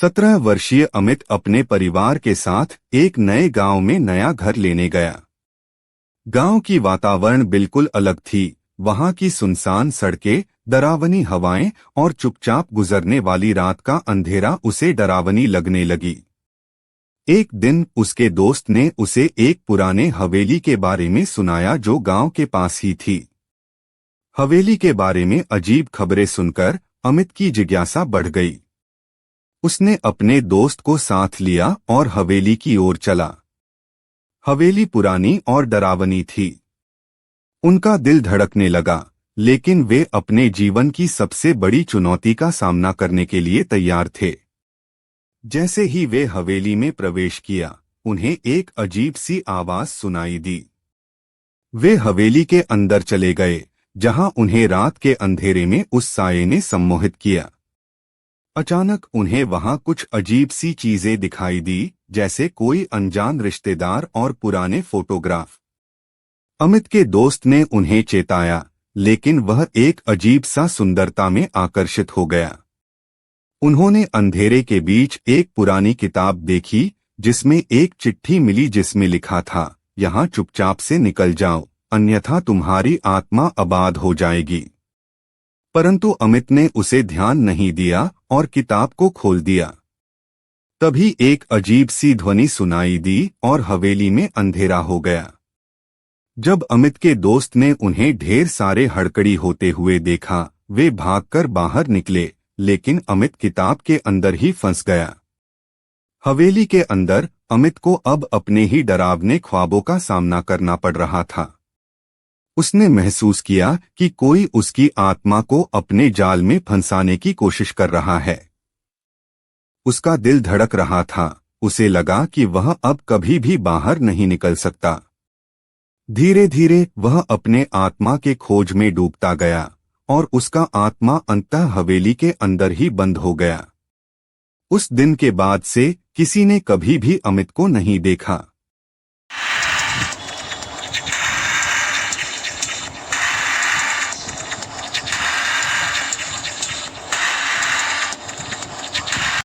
17 वर्षीय अमित अपने परिवार के साथ एक नए गांव में नया घर लेने गया। गांव की वातावरण बिल्कुल अलग थी। वहां की सुनसान सड़कें, डरावनी हवाएं और चुपचाप गुजरने वाली रात का अंधेरा उसे डरावनी लगने लगी। एक दिन उसके दोस्त ने उसे एक पुराने हवेली के बारे में सुनाया जो गांव के पास ही थी। हवेली के बारे में अजीब खबरें सुनकर अमित की जिज्ञासा बढ़ गई। उसने अपने दोस्त को साथ लिया और हवेली की ओर चला। हवेली पुरानी और डरावनी थी। उनका दिल धड़कने लगा, लेकिन वे अपने जीवन की सबसे बड़ी चुनौती का सामना करने के लिए तैयार थे। जैसे ही वे हवेली में प्रवेश किया, उन्हें एक अजीब सी आवाज सुनाई दी। वे हवेली के अंदर चले गए, जहां उन्हें रात के अंधेरे में उस साये ने सम्मोहित किया। अचानक उन्हें वहां कुछ अजीब सी चीजें दिखाई दी, जैसे कोई अनजान रिश्तेदार और पुराने फोटोग्राफ। अमित के दोस्त ने उन्हें चेताया, लेकिन वह एक अजीब सा सुंदरता में आकर्षित हो गया। उन्होंने अंधेरे के बीच एक पुरानी किताब देखी, जिसमें एक चिट्ठी मिली जिसमें लिखा था, यहाँ चुपचाप से निकल जाओ, अन्यथा तुम्हारी आत्मा आबाद हो जाएगी। परंतु अमित ने उसे ध्यान नहीं दिया और किताब को खोल दिया। तभी एक अजीब सी ध्वनि सुनाई दी और हवेली में अंधेरा हो गया। जब अमित के दोस्त ने उन्हें ढेर सारे हड़कड़ी होते हुए देखा, वे भागकर बाहर निकले, लेकिन अमित किताब के अंदर ही फंस गया। हवेली के अंदर अमित को अब अपने ही डरावने ख्वाबों का सामना करना पड़ रहा था। उसने महसूस किया कि कोई उसकी आत्मा को अपने जाल में फंसाने की कोशिश कर रहा है। उसका दिल धड़क रहा था। उसे लगा कि वह अब कभी भी बाहर नहीं निकल सकता। धीरे धीरे वह अपने आत्मा के खोज में डूबता गया और उसका आत्मा अंततः हवेली के अंदर ही बंद हो गया। उस दिन के बाद से किसी ने कभी भी अमित को नहीं देखा।